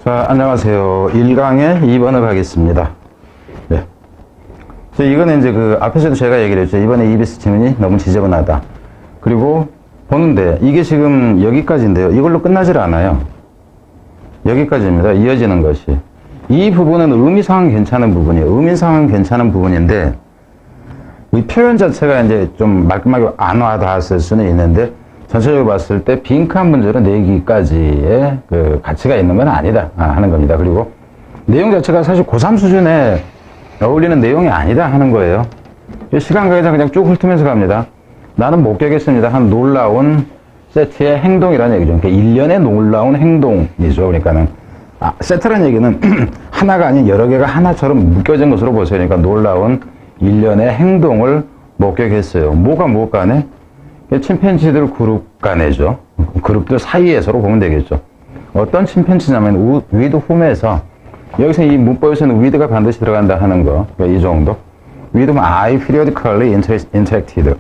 자, 안녕하세요. 1강의 2번을 하겠습니다. 네. 이거는 이제 앞에서도 제가 얘기를 했죠. 이번에 EBS 지문이 너무 지저분하다. 그리고 보는데, 이게 지금 여기까지인데요. 이걸로 끝나질 않아요. 여기까지입니다. 이어지는 것이. 이 부분은 의미상은 괜찮은 부분이에요. 의미상은 괜찮은 부분인데, 이 표현 자체가 이제 좀 말끔하게 안 와닿았을 수는 있는데, 전체적으로 봤을 때 빈칸 문제로 내기까지의 가치가 있는 건 아니다 하는 겁니다. 그리고 내용 자체가 사실 고3 수준에 어울리는 내용이 아니다 하는 거예요. 시간 가기다 그냥 쭉 훑으면서 갑니다. 나는 목격했습니다. 한 놀라운 세트의 행동이라는 얘기죠. 그러니까 일련의 놀라운 행동이죠. 그러니까는 세트라는 얘기는 하나가 아닌 여러 개가 하나처럼 묶여진 것으로 보세요. 그러니까 놀라운 일련의 행동을 목격했어요. 뭐가 무엇 간에? 침팬지들 그룹 간에죠. 그룹들 사이에서로 보면 되겠죠. 어떤 침팬지냐면 with whom에서 여기서 이 문법에서는 with가 반드시 들어간다 하는 거. 그러니까 이 정도. with면 I periodically interacted.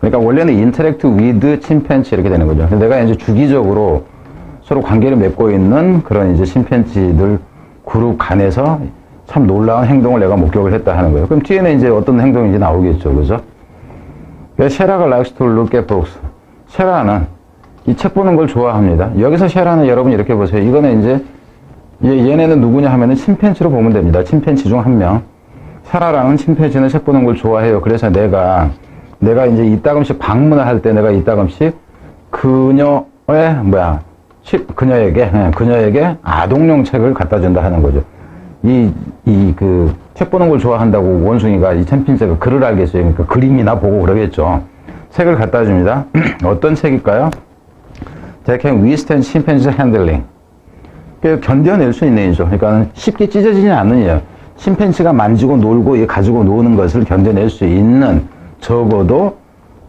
그러니까 원래는 interact with 침팬지 이렇게 되는 거죠. 내가 이제 주기적으로 서로 관계를 맺고 있는 그런 이제 침팬지들 그룹 간에서 참 놀라운 행동을 내가 목격을 했다 하는 거예요. 그럼 뒤에는 이제 어떤 행동인지 나오겠죠. 그죠? 셰라가 likes to look at books. 셰라는 이 책 보는 걸 좋아합니다. 여기서 셰라는 여러분 이렇게 보세요. 이거는 이제 얘네는 누구냐 하면은 침팬지로 보면 됩니다. 침팬지 중 한 명. 셰라라는 침팬지는 책 보는 걸 좋아해요. 그래서 내가 이제 이따금씩 방문을 할 때 내가 이따금씩 그녀에게 아동용 책을 갖다 준다 하는 거죠. 책 보는 걸 좋아한다고 원숭이가 이 침팬지가 글을 알겠어요. 그러니까 그림이나 보고 그러겠죠. 책을 갖다 줍니다. 어떤 책일까요? They can withstand chimpanzee handling. 견뎌낼 수 있는 이죠. 그러니까 쉽게 찢어지지 않는 침팬지가 만지고 놀고 가지고 노는 것을 견뎌낼 수 있는 적어도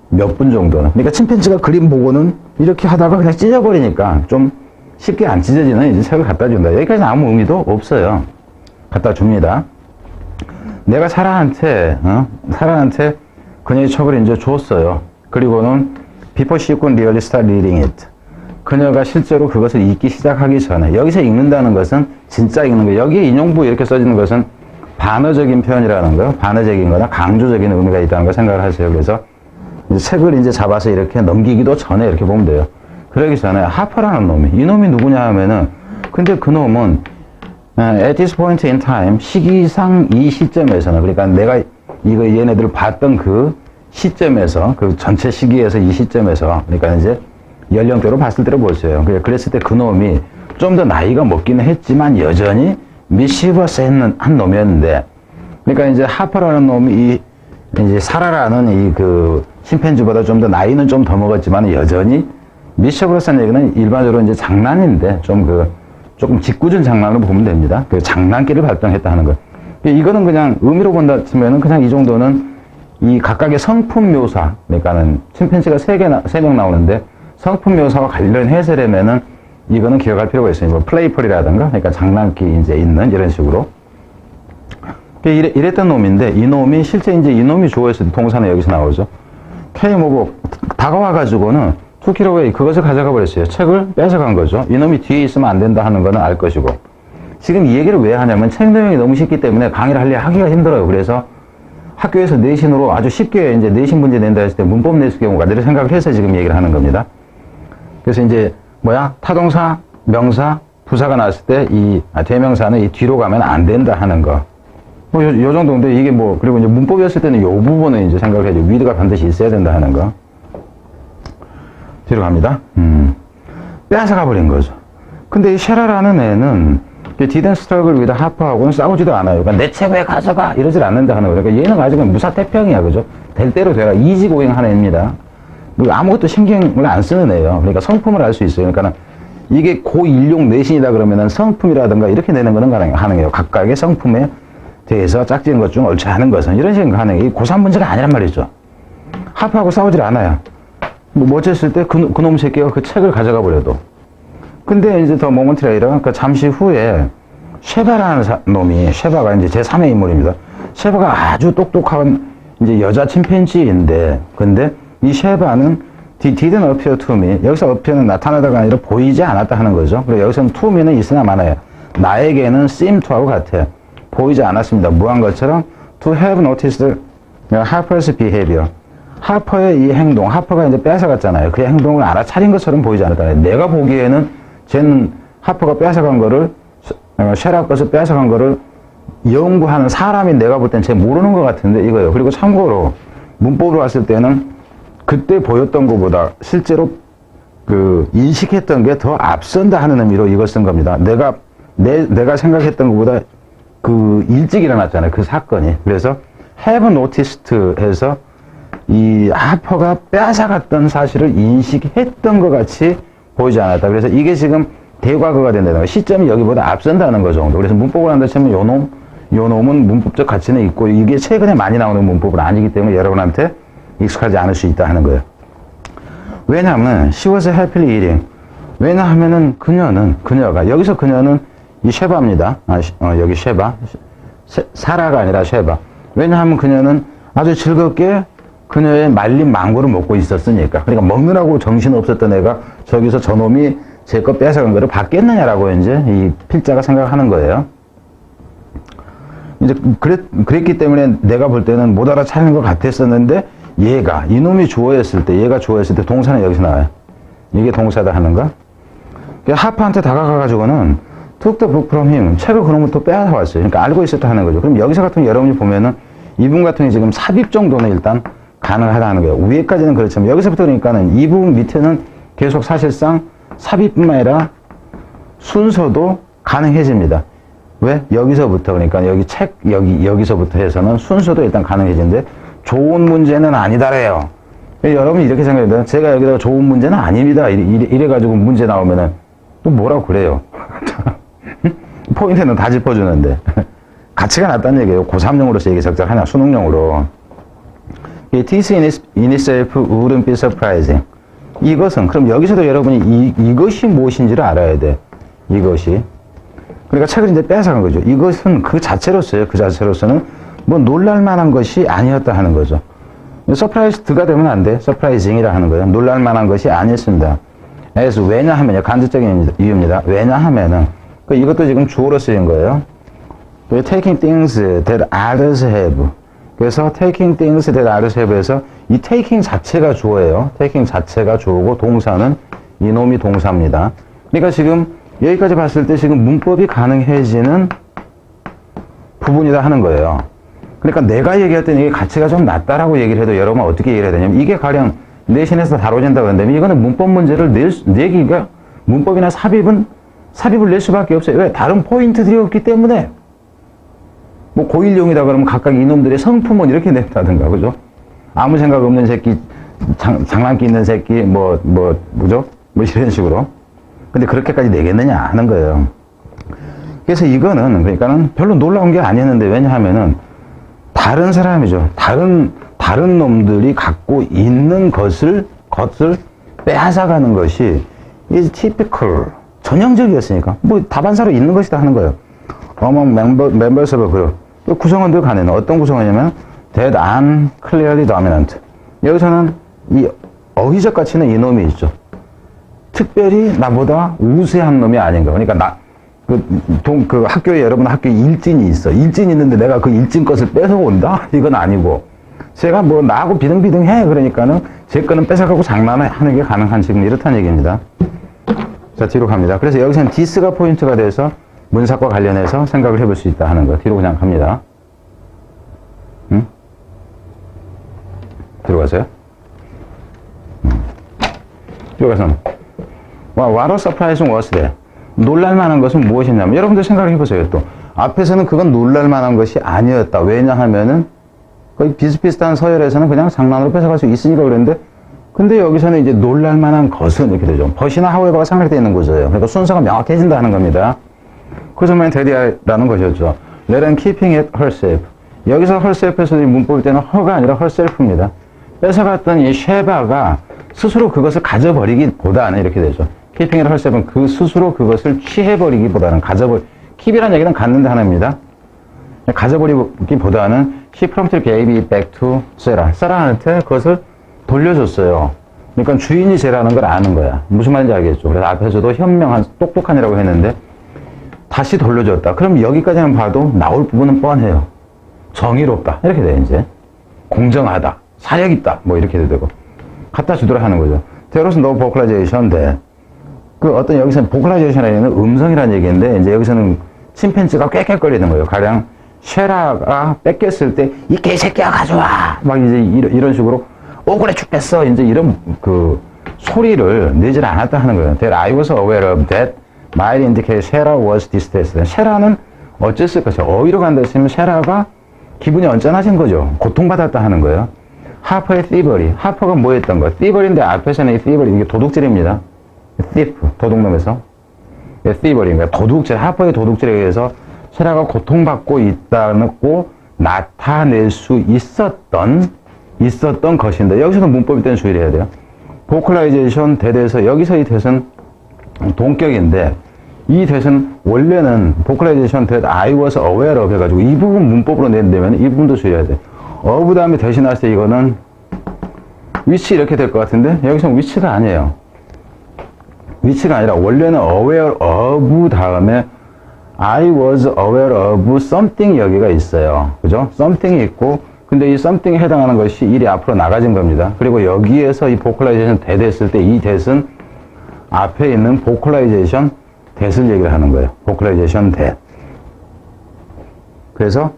몇 분 정도는. 그러니까 침팬지가 그림 보고는 이렇게 하다가 그냥 찢어버리니까 좀 쉽게 안 찢어지는 이제 책을 갖다 준다. 여기까지는 아무 의미도 없어요. 갖다 줍니다. 내가 사라한테 그녀의 책을 이제 줬어요. 그리고는 before she could really start reading it. 그녀가 실제로 그것을 읽기 시작하기 전에, 여기서 읽는다는 것은 진짜 읽는 거예요. 여기에 인용부 이렇게 써지는 것은 반어적인 표현이라는 거예요. 반어적인 거나 강조적인 의미가 있다는 걸 생각을 하세요. 그래서 이제 책을 이제 잡아서 이렇게 넘기기도 전에 이렇게 보면 돼요. 그러기 전에 하퍼라는 놈이, 이 놈이 누구냐 하면은, 근데 그 놈은 at this point in time, 시기상 이 시점에서는, 그러니까 내가 얘네들을 봤던 그 시점에서, 그 전체 시기에서 이 시점에서, 그러니까 이제 연령대로 봤을 때로 보세요. 그랬을 때 그 놈이 좀 더 나이가 먹기는 했지만 여전히 미시버스한 놈이었는데, 그러니까 이제 하퍼라는 놈이 이제 사라라는 침팬지보다 좀 더 나이는 좀 더 먹었지만 여전히 미시버스한 얘기는 일반적으로 이제 장난인데 조금 짓궂은 장난으로 보면 됩니다. 장난기를 발동했다 하는 거. 이거는 그냥 의미로 본다 치면은 그냥 이 정도는 이 각각의 성품 묘사, 그러니까는 침팬지가 3명 나오는데 성품 묘사와 관련해서라면은 이거는 기억할 필요가 있어요. 뭐 플레이풀이라든가, 그러니까 장난기 이제 있는 이런 식으로. 이랬던 놈인데 이 놈이 실제 이제 이 놈이 주어있을 때 동사는 여기서 나오죠. 다가와가지고는 투키로웨이 그것을 가져가 버렸어요. 책을 뺏어간 거죠. 이놈이 뒤에 있으면 안 된다 하는 거는 알 것이고. 지금 이 얘기를 왜 하냐면 책 내용이 너무 쉽기 때문에 강의를 하기가 힘들어요. 그래서 학교에서 내신으로 아주 쉽게 이제 내신 문제 낸다 했을 때 문법 냈을 경우가 늘 생각을 해서 지금 얘기를 하는 겁니다. 그래서 이제 타동사, 명사, 부사가 나왔을 때 대명사는 이 뒤로 가면 안 된다 하는 거. 요 정도인데 이게 그리고 이제 문법이었을 때는 요 부분을 이제 생각을 해야죠. 위드가 반드시 있어야 된다 하는 거. 뒤로 갑니다. 빼앗아가 버린 거죠. 근데 이 셰라라는 애는 didn't struggle with 하퍼하고는 싸우지도 않아요. 그러니까 내 책 왜 가져가? 이러질 않는다 하는 거예요. 그러니까 얘는 아주 그냥 무사태평이야. 그죠? 될 대로 되라. 이지고잉 하는 애입니다. 아무것도 신경을 안 쓰는 애예요. 그러니까 성품을 알 수 있어요. 그러니까 이게 고1용 내신이다 그러면은 성품이라든가 이렇게 내는 거는 가능해요. 각각의 성품에 대해서 짝지은 것 중 옳지 않은 것은 이런 식으로 가능해요. 이 고3 문제가 아니란 말이죠. 하퍼하고 싸우질 않아요. 어쨌을 때 그 놈 새끼가 그 책을 가져가 버려도. 근데 이제 더 모먼트 레이터, 그러니까 잠시 후에 쉐바라는 쉐바가 이제 제3의 인물입니다. 쉐바가 아주 똑똑한 이제 여자 침팬지인데, 근데 이 쉐바는 didn't appear to me. 여기서 appear는 나타나다가 아니라 보이지 않았다 하는 거죠. 그리고 여기서는 to me는 있으나 마나요. 나에게는 seem to하고 같아요. 보이지 않았습니다. 무한 것처럼 to have noticed Harper's behavior. 하퍼의 이 행동, 하퍼가 이제 뺏어갔잖아요. 그 행동을 알아차린 것처럼 보이지 않았다. 내가 보기에는 쟤는 하퍼가 뺏어간 거를, 셰라 것을 뺏어간 거를 연구하는 사람이 내가 볼 땐 쟤 모르는 것 같은데 이거예요. 그리고 참고로 문법으로 왔을 때는 그때 보였던 것보다 실제로 그 인식했던 게 더 앞선다 하는 의미로 이걸 쓴 겁니다. 내가 생각했던 것보다 그 일찍 일어났잖아요. 그 사건이. 그래서 have noticed 해서 이 하퍼가 뺏어갔던 사실을 인식했던 것 같이 보이지 않았다. 그래서 이게 지금 대과거가 된다는 거예요. 시점이 여기보다 앞선다는 거 정도. 그래서 문법을 한다 치면 요 놈은 문법적 가치는 있고 이게 최근에 많이 나오는 문법은 아니기 때문에 여러분한테 익숙하지 않을 수 있다 하는 거예요. 왜냐하면 she was happily eating. 왜냐하면은 그녀가 여기서 그녀는 이 쉐바입니다. 여기 쉐바. 사라가 아니라 쉐바. 왜냐하면 그녀는 아주 즐겁게 그녀의 말린 망고를 먹고 있었으니까. 그러니까 먹느라고 정신 없었던 애가 저기서 저놈이 제 거 뺏어간 거를 받겠느냐라고 이제 이 필자가 생각하는 거예요. 이제 그랬기 때문에 내가 볼 때는 못 알아차리는 것 같았었는데 이놈이 주어였을 때, 얘가 주어였을 때 동사는 여기서 나와요. 이게 동사다 하는 거. 하퍼한테 다가가가지고는 took the book from him. 책을 그놈부터 빼앗아왔어요. 그러니까 알고 있었다 하는 거죠. 그럼 여기서 같은 여러분이 보면은 이분 같은 경우 지금 삽입 정도는 일단 가능하다는 거예요. 위에까지는 그렇지만 여기서부터 그러니까는 이 부분 밑에는 계속 사실상 삽입뿐만 아니라 순서도 가능해집니다. 왜? 여기서부터 그러니까 여기서부터 해서는 순서도 일단 가능해지는데 좋은 문제는 아니다래요. 여러분이 이렇게 생각해요. 제가 여기다가 좋은 문제는 아닙니다. 이래가지고 문제 나오면은 또 뭐라고 그래요. 포인트는 다 짚어주는데 가치가 낮다는 얘기예요. 고3용으로서 얘기 적절하냐 수능용으로. This in itself wouldn't be surprising. 이것은 그럼 여기서도 여러분이 이것이 무엇인지를 알아야 돼. 이것이 그러니까 책을 이제 뺏어간 거죠. 이것은 그 자체로서는 뭐 놀랄만한 것이 아니었다 하는 거죠. 서프라이즈드가 되면 안 돼. 서프라이징이라 하는 거예요. 놀랄만한 것이 아니었습니다. as 왜냐하면요. 간접적인 이유입니다. 왜냐하면은 이것도 지금 주어로 쓰인 거예요. taking things that others have. 그래서 taking things that others have에서 이 taking 자체가 주어예요. taking 자체가 주어고 동사는 이놈이 동사입니다. 그러니까 지금 여기까지 봤을 때 지금 문법이 가능해지는 부분이다 하는 거예요. 그러니까 내가 얘기할 때는 이게 가치가 좀 낮다라고 얘기를 해도 여러분은 어떻게 얘기를 해야 되냐면 이게 가령 내신에서 다뤄진다고 한다면 이거는 문법 문제를 내기가 문법이나 삽입을 낼 수밖에 없어요. 왜? 다른 포인트들이 없기 때문에. 뭐 고1용이다 그러면 각각 이놈들의 성품은 이렇게 낸다든가, 그죠? 아무 생각 없는 새끼, 장난기 있는 새끼, 뭐죠? 뭐 이런 식으로. 근데 그렇게까지 내겠느냐 하는 거예요. 그래서 이거는, 그러니까는 별로 놀라운 게 아니었는데, 왜냐하면은, 다른 사람이죠. 다른 놈들이 갖고 있는 것을 빼앗아가는 것이, is typical. 전형적이었으니까. 뭐, 다반사로 있는 것이다 하는 거예요. among members of a group. 또 구성원들 간에는 어떤 구성원이냐면, that aren't clearly dominant. 여기서는 이 어휘적 가치는 이놈이 있죠. 특별히 나보다 우세한 놈이 아닌가. 그러니까 그 학교에 여러분 학교에 일진이 있어. 일진이 있는데 내가 그 일진 것을 뺏어온다? 이건 아니고. 제가 뭐 나하고 비등비등해. 그러니까는 제 거는 뺏어가고 장난하는 게 가능한 지금 이렇다는 얘기입니다. 자, 뒤로 갑니다. 그래서 여기서는 this가 포인트가 돼서 문사과 관련해서 생각을 해볼 수 있다 하는 거. 뒤로 그냥 갑니다. 응? 들어가세요. 들어가서 What a surprising was that? 놀랄만한 것은 무엇이냐면 여러분들 생각을 해보세요. 또 앞에서는 그건 놀랄만한 것이 아니었다. 왜냐하면은 거의 비슷비슷한 서열에서는 그냥 장난으로 뺏어갈 수 있으니까 그랬는데 근데 여기서는 이제 놀랄만한 것은 이렇게 되죠. 벗이나 however가 상관되어 있는 거죠. 그러니까 순서가 명확해진다는 겁니다. 그 점에 대리하라는 것이었죠. Let and keeping it herself. 여기서 herself에서 문법일 때는 her가 아니라 herself입니다. 뺏어갔던 이 쉐바가 스스로 그것을 가져버리기보다는 이렇게 되죠. keeping it herself은 그 스스로 그것을 취해버리기보다는 keep이라는 얘기는 갖는다 하나입니다. 가져버리기보다는 she promptly gave it back to Sarah. 사라한테 그것을 돌려줬어요. 그러니까 주인이 쟤라는 걸 아는 거야. 무슨 말인지 알겠죠? 그래서 앞에서도 현명한, 똑똑한이라고 했는데 다시 돌려줬다. 그럼 여기까지만 봐도 나올 부분은 뻔해요. 정의롭다. 이렇게 돼, 이제. 공정하다. 사력 있다. 뭐 이렇게 되고. 갖다 주도록 하는 거죠. There was no vocalization that. 그 어떤 여기서는 vocalization이라는 얘기는 음성이라는 얘기인데, 이제 여기서는 침팬지가 꽥꽥거리는 거예요. 가령, 쉐라가 뺏겼을 때, 이 개새끼야 가져와! 막 이제 이런 식으로, 억울해 죽겠어! 이제 이런 그 소리를 내질 않았다 하는 거예요. That I was aware of that might indicate 쉐라 was distressed. 쉐라는 어쨌을 것이요. 어휘로 간다 했으면 쉐라가 기분이 언짢아진 거죠. 고통받았다 하는 거예요. 하퍼의 thievery. 하퍼가 뭐 했던 거? thievery인데 앞에서는 이 thievery, 이게 도둑질입니다. thief, 도둑놈에서. thievery인가 도둑질, 하퍼의 도둑질에 의해서 쉐라가 고통받고 있다고 나타낼 수 있었던 것인데, 여기서는 문법일 때는 주의를 해야 돼요. vocalization 대에서 여기서 이 대은 동격인데, 이 대은 원래는 vocalization that I was aware of 해가지고 이 부분 문법으로 낸다면 이 부분도 주의해야 돼. of 다음에 대시 나왔을 때 이거는 which 이렇게 될 것 같은데, 여기서는 which가 아니에요. which가 아니라 원래는 aware of 다음에 I was aware of something 여기가 있어요. 그죠? something이 있고, 근데 이 something에 해당하는 것이 일이 앞으로 나가진 겁니다. 그리고 여기에서 이 vocalization that 했을 때 이 that은 앞에 있는 vocalization that을 얘기를 하는 거예요. vocalization that. 그래서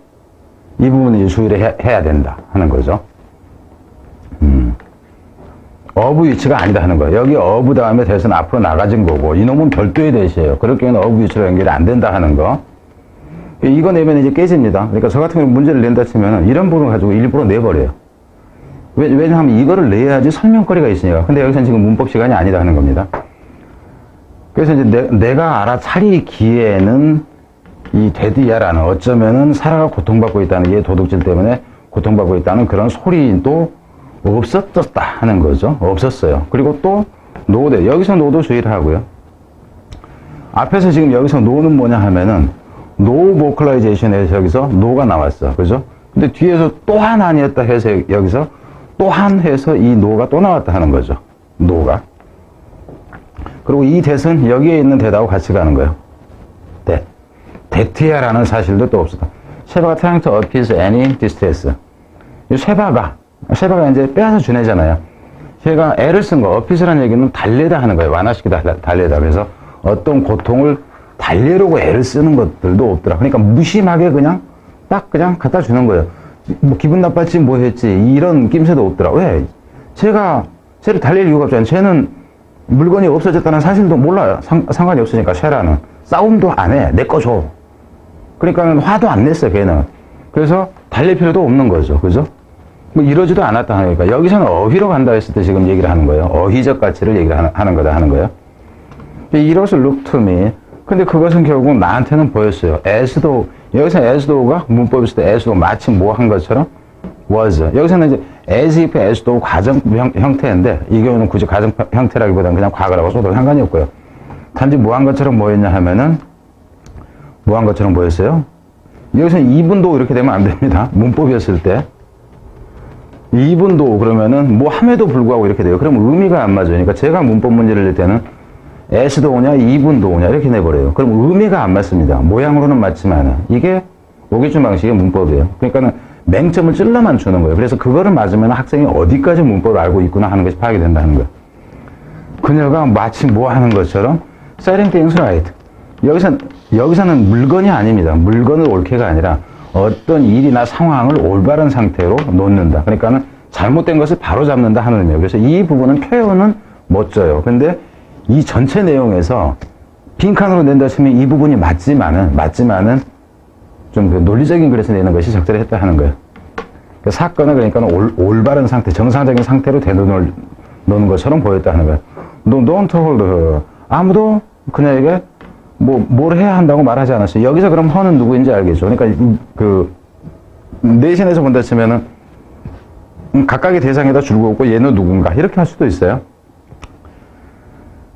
이 부분을 주의를 해야 된다 하는 거죠. of which가 아니다 하는 거예요. 여기 of 다음에 that은 앞으로 나가진 거고, 이놈은 별도의 that이에요. 그럴 경우는 of which로 연결이 안 된다 하는 거. 이거 내면 이제 깨집니다. 그러니까 저 같은 경우 문제를 낸다 치면은 이런 부분을 가지고 일부러 내버려요. 왜냐하면 이거를 내야지 설명거리가 있으니까. 근데 여기서는 지금 문법 시간이 아니다 하는 겁니다. 그래서 이제 내가 알아차리기에는 이 데디야라는, 어쩌면은 사라가 고통받고 있다는, 얘 도둑질 때문에 고통받고 있다는 그런 소리도 없었다 하는 거죠. 없었어요. 그리고 또 노대, 여기서 노도 주의를 하고요. 앞에서 지금 여기서 노는 뭐냐 하면은 no vocalization에서 여기서 no가 나왔어. 그죠? 근데 뒤에서 또한 아니었다 해서 여기서 또한 해서 이 no가 또 나왔다 하는 거죠. no가. 그리고 이 that은 여기에 있는 that하고 같이 가는 거예요. that야라는 사실도 또 없었다. 쉐바가 trying to appease any distress. 이 쉐바가 이제 빼앗아 준 애잖아요. 걔가 애를 쓴 거, appease라는 얘기는 달래다 하는 거예요. 완화시키다, 달래다. 그래서 어떤 고통을 달래려고 애를 쓰는 것들도 없더라. 그러니까 무심하게 그냥 그냥 갖다 주는 거예요. 뭐 기분 나빴지 뭐 했지 이런 낌새도 없더라. 왜? 쟤를 달랠 이유가 없잖아요. 쟤는 물건이 없어졌다는 사실도 몰라요. 상관이 없으니까. 쉐라는 싸움도 안 해. 내 거 줘. 그러니까 화도 안 냈어 걔는. 그래서 달랠 필요도 없는 거죠. 그죠? 뭐 이러지도 않았다 하니까. 여기서는 어휘로 간다 했을 때 지금 얘기를 하는 거예요. 어휘적 가치를 얘기를 하는 거다 하는 거예요. 이것을 look to me. 근데 그것은 결국 나한테는 보였어요. as though, 여기서 as though가 문법에서 as though 마치 뭐 한 것처럼 was. 여기서는 이제 as if, as though 과정 형태인데, 이 경우는 굳이 과정 형태라기보다는 그냥 과거라고 써도 상관이 없고요. 단지 뭐 한 것처럼 뭐였냐 하면은, 뭐 한 것처럼 뭐였어요? 여기서는 이분도 이렇게 되면 안 됩니다. 문법이었을 때. 이분도 그러면은 뭐 함에도 불구하고 이렇게 돼요. 그럼 의미가 안 맞아요. 그러니까 제가 문법 문제를 낼 때는 as도 오냐, 이분도 오냐 이렇게 내버려요. 그럼 의미가 안 맞습니다. 모양으로는 맞지만 이게 오기준 방식의 문법이에요. 그러니까는 맹점을 찔러만 주는 거예요. 그래서 그거를 맞으면 학생이 어디까지 문법을 알고 있구나 하는 것이 파악이 된다는 거예요. 그녀가 마치 뭐 하는 것처럼 setting things right. 여기서는 물건이 아닙니다. 물건을 옳게가 아니라 어떤 일이나 상황을 올바른 상태로 놓는다. 그러니까는 잘못된 것을 바로 잡는다 하는 의미예요. 그래서 이 부분은 표현은 멋져요. 근데 이 전체 내용에서 빈칸으로 낸다 치면 이 부분이 맞지만은 좀 그 논리적인 글에서 내는 것이 적절했다 하는 거예요. 그 사건은 그러니까 올바른 상태, 정상적인 상태로 대놓는 것처럼 보였다 하는 거예요. Don't hold her. 아무도 그녀에게 뭘 해야 한다고 말하지 않았어요. 여기서 그럼 her는 누구인지 알겠죠. 그러니까 그 내신에서 본다 치면은 각각의 대상에다 줄고 없고 얘는 누군가 이렇게 할 수도 있어요.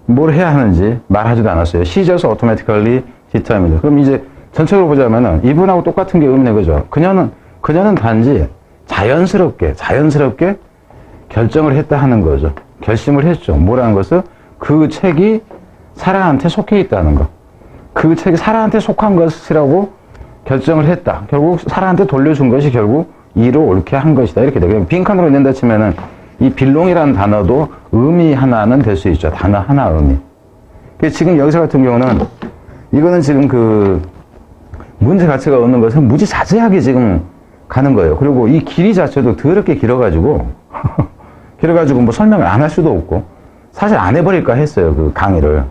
뭘 해야 하는지 말하지도 않았어요. She just automatically determined. 그럼 이제 전체적으로 보자면은 이분하고 똑같은 게 의미네, 그죠? 그녀는 단지 자연스럽게 결정을 했다 하는 거죠. 결심을 했죠. 뭐라는 것을? 그 책이 사라한테 속해 있다는 것. 그 책이 사라한테 속한 것이라고 결정을 했다. 결국 사라한테 돌려준 것이 결국 이를 옳게 한 것이다. 이렇게 되고 빈칸으로 낸다 치면은 이 belong이라는 단어도 의미 하나는 될 수 있죠. 단어 하나 의미. 지금 여기서 같은 경우는 이거는 지금 그 문제 가치가 얻는 것은 무지 자세하게 지금 가는 거예요. 그리고 이 길이 자체도 더럽게 길어가지고 뭐 설명을 안 할 수도 없고 사실 안 해버릴까 했어요. 그 강의를.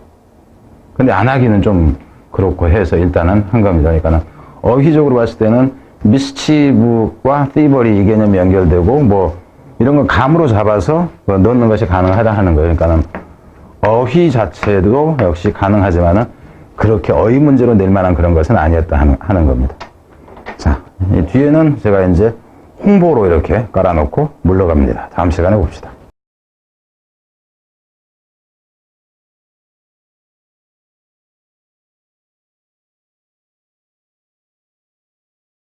근데 안 하기는 좀 그렇고 해서 일단은 한 겁니다. 그러니까는 어휘적으로 봤을 때는 미스치브와 thievery 이 개념이 연결되고 뭐 이런 거 감으로 잡아서 넣는 것이 가능하다 하는 거예요. 그러니까는 어휘 자체도 역시 가능하지만은 그렇게 어휘 문제로 낼 만한 그런 것은 아니었다 하는 겁니다. 자, 이 뒤에는 제가 이제 홍보로 이렇게 깔아놓고 물러갑니다. 다음 시간에 봅시다.